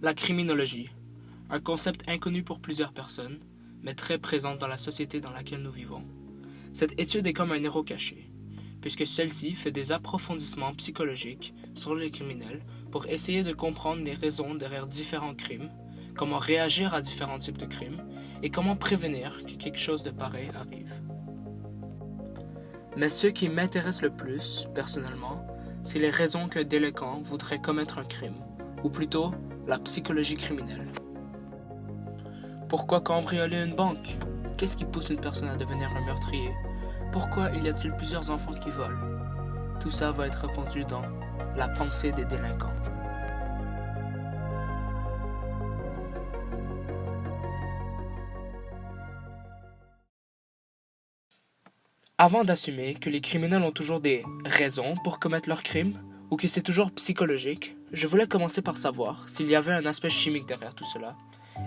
La criminologie, un concept inconnu pour plusieurs personnes, mais très présent dans la société dans laquelle nous vivons. Cette étude est comme un héros caché, puisque celle-ci fait des approfondissements psychologiques sur les criminels pour essayer de comprendre les raisons derrière différents crimes, comment réagir à différents types de crimes et comment prévenir que quelque chose de pareil arrive. Mais ce qui m'intéresse le plus, personnellement, c'est les raisons qu'un délinquant voudrait commettre un crime, ou plutôt la psychologie criminelle. Pourquoi cambrioler une banque? Qu'est-ce qui pousse une personne à devenir un meurtrier? Pourquoi y a-t-il plusieurs enfants qui volent? Tout ça va être répondu dans La pensée des délinquants. Avant d'assumer que les criminels ont toujours des raisons pour commettre leurs crimes, ou que c'est toujours psychologique, je voulais commencer par savoir s'il y avait un aspect chimique derrière tout cela.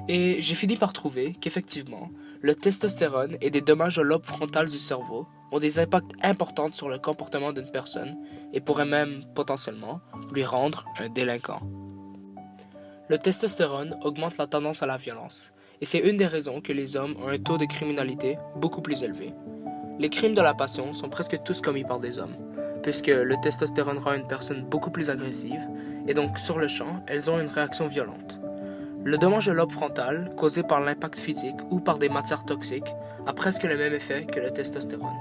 Et j'ai fini par trouver qu'effectivement, le testostérone et des dommages au lobe frontal du cerveau ont des impacts importants sur le comportement d'une personne et pourraient même, potentiellement, lui rendre un délinquant. Le testostérone augmente la tendance à la violence, et c'est une des raisons que les hommes ont un taux de criminalité beaucoup plus élevé. Les crimes de la passion sont presque tous commis par des hommes, puisque le testostérone rend une personne beaucoup plus agressive, et donc sur le champ, elles ont une réaction violente. Le dommage au lobe frontal, causé par l'impact physique ou par des matières toxiques, a presque le même effet que le testostérone.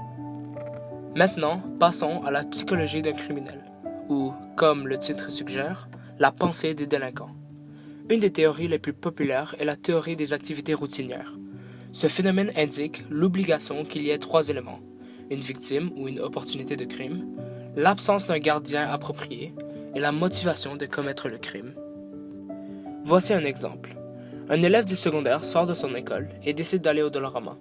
Maintenant, passons à la psychologie d'un criminel, ou, comme le titre suggère, la pensée des délinquants. Une des théories les plus populaires est la théorie des activités routinières. Ce phénomène indique l'obligation qu'il y ait 3 éléments, une victime ou une opportunité de crime, l'absence d'un gardien approprié et la motivation de commettre le crime. Voici un exemple. Un élève du secondaire sort de son école et décide d'aller au Dollarama.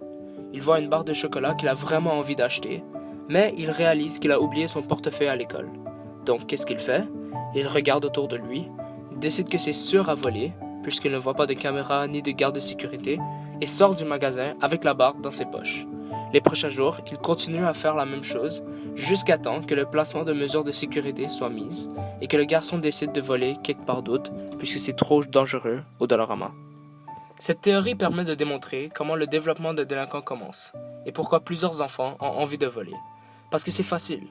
Il voit une barre de chocolat qu'il a vraiment envie d'acheter, mais il réalise qu'il a oublié son portefeuille à l'école. Donc qu'est-ce qu'il fait? Il regarde autour de lui, décide que c'est sûr à voler, puisqu'il ne voit pas de caméra ni de garde de sécurité, et sort du magasin avec la barre dans ses poches. Les prochains jours, il continue à faire la même chose jusqu'à temps que le placement de mesures de sécurité soit mis et que le garçon décide de voler quelque part d'autre puisque c'est trop dangereux au Dollarama. Cette théorie permet de démontrer comment le développement de délinquants commence et pourquoi plusieurs enfants ont envie de voler. Parce que c'est facile.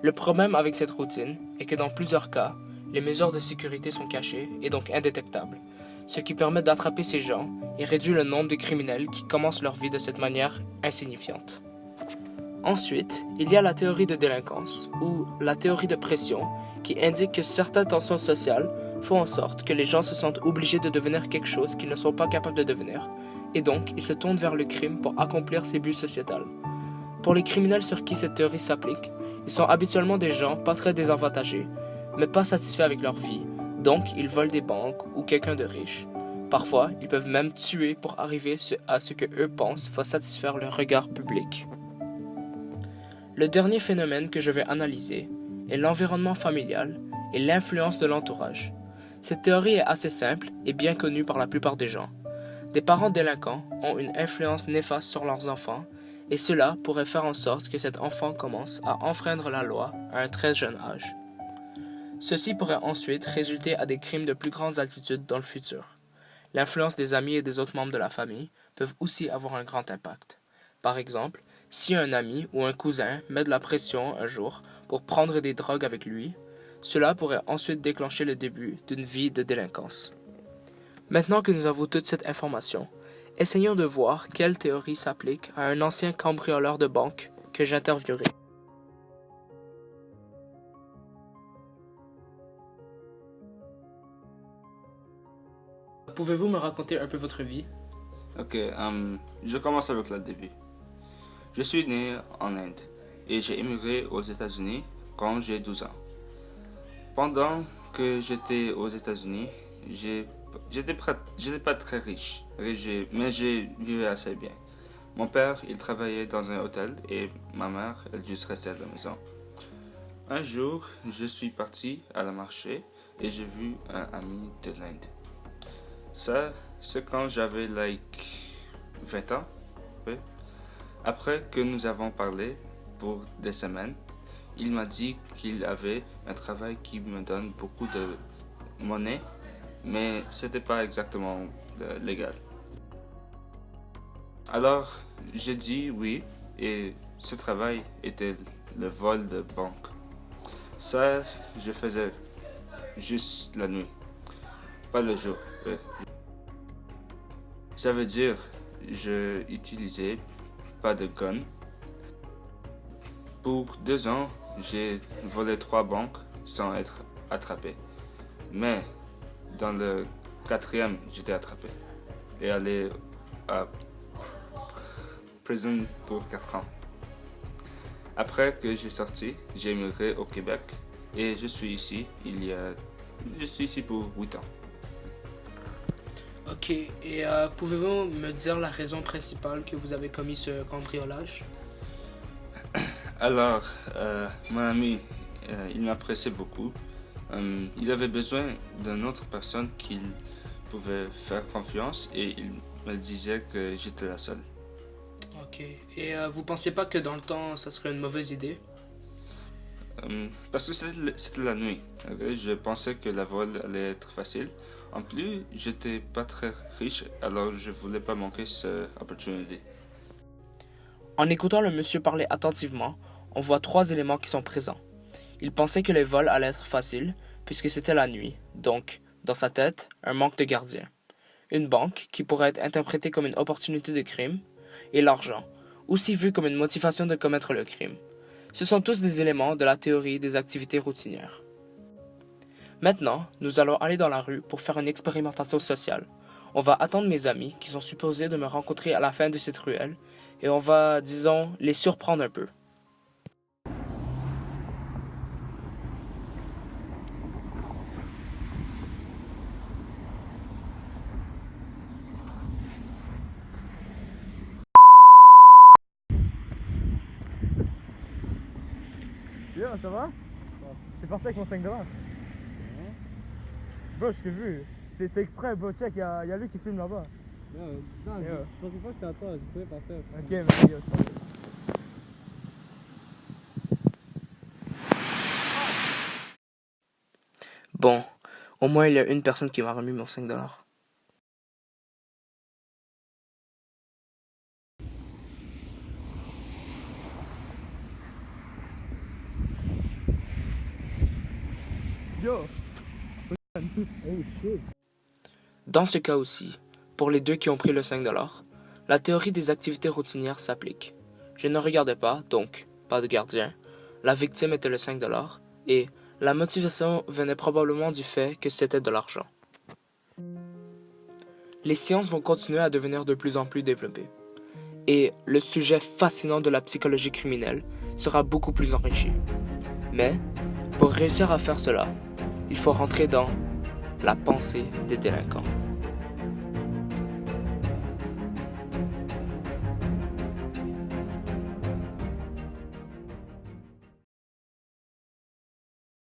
Le problème avec cette routine est que dans plusieurs cas, les mesures de sécurité sont cachées et donc indétectables, ce qui permet d'attraper ces gens et réduit le nombre de criminels qui commencent leur vie de cette manière insignifiante. Ensuite, il y a la théorie de délinquance, ou la théorie de pression, qui indique que certaines tensions sociales font en sorte que les gens se sentent obligés de devenir quelque chose qu'ils ne sont pas capables de devenir, et donc ils se tournent vers le crime pour accomplir ses buts sociétals. Pour les criminels sur qui cette théorie s'applique, ils sont habituellement des gens pas très désavantagés, mais pas satisfaits avec leur vie, donc ils volent des banques ou quelqu'un de riche. Parfois, ils peuvent même tuer pour arriver à ce que eux pensent va satisfaire le regard public. Le dernier phénomène que je vais analyser est l'environnement familial et l'influence de l'entourage. Cette théorie est assez simple et bien connue par la plupart des gens. Des parents délinquants ont une influence néfaste sur leurs enfants et cela pourrait faire en sorte que cet enfant commence à enfreindre la loi à un très jeune âge. Ceci pourrait ensuite résulter à des crimes de plus grandes altitudes dans le futur. L'influence des amis et des autres membres de la famille peuvent aussi avoir un grand impact. Par exemple, si un ami ou un cousin met de la pression un jour pour prendre des drogues avec lui, cela pourrait ensuite déclencher le début d'une vie de délinquance. Maintenant que nous avons toute cette information, essayons de voir quelle théorie s'applique à un ancien cambrioleur de banque que j'interviewerai. Pouvez-vous me raconter un peu votre vie? Ok, je commence avec le début. Je suis né en Inde et j'ai émigré aux États-Unis quand j'ai 12 ans. Pendant que j'étais aux États-Unis, j'étais pas très riche, mais je vivais assez bien. Mon père, il travaillait dans un hôtel et ma mère, elle juste restait à la maison. Un jour, je suis parti à la marché et j'ai vu un ami de l'Inde. Ça, c'est quand j'avais 20 ans. Oui. Après que nous avons parlé pour des semaines, il m'a dit qu'il avait un travail qui me donne beaucoup de monnaie mais c'était pas exactement légal. Alors, j'ai dit oui, et ce travail était le vol de banque. Ça, je faisais juste la nuit, pas le jour. Ça veut dire, je utilisais pas de gun. Pour 2 ans, j'ai volé 3 banques sans être attrapé. Mais dans le 4e, j'étais attrapé et allé à prison pour 4 ans. Après que j'ai sorti, j'ai immigré au Québec et je suis ici pour 8 ans. Ok, et pouvez-vous me dire la raison principale que vous avez commis ce cambriolage? Alors, mon ami, il m'appréciait beaucoup. Il avait besoin d'une autre personne qu'il pouvait faire confiance et il me disait que j'étais la seule. Ok, et vous pensez pas que dans le temps, ça serait une mauvaise idée? Parce que c'était la nuit. Ok? Je pensais que la vol allait être facile. En plus, j'étais pas très riche, alors je voulais pas manquer cette opportunité. En écoutant le monsieur parler attentivement, on voit 3 éléments qui sont présents. Il pensait que les vols allaient être faciles, puisque c'était la nuit, donc, dans sa tête, un manque de gardiens. Une banque, qui pourrait être interprétée comme une opportunité de crime, et l'argent, aussi vu comme une motivation de commettre le crime. Ce sont tous des éléments de la théorie des activités routinières. Maintenant, nous allons aller dans la rue pour faire une expérimentation sociale. On va attendre mes amis, qui sont supposés de me rencontrer à la fin de cette ruelle, et on va, disons, les surprendre un peu. Yo, ça va? T'es parti avec mon 5 $. Bro, je t'ai vu. C'est exprès, bro. Check, y'a lui qui filme là-bas. Non, Yo. je pensais pas que c'était à toi, je pouvais partir. Ok, mais yo, c'est pas grave. Bon, au moins il y a une personne qui m'a remis mon 5 $. Yo! Oh shit. Dans ce cas aussi, pour les deux qui ont pris le 5 $, la théorie des activités routinières s'applique. Je ne regardais pas, donc pas de gardien. La victime était le 5 $, et la motivation venait probablement du fait que c'était de l'argent. Les sciences vont continuer à devenir de plus en plus développées. Et le sujet fascinant de la psychologie criminelle sera beaucoup plus enrichi. Mais, pour réussir à faire cela, il faut rentrer dans la pensée des délinquants.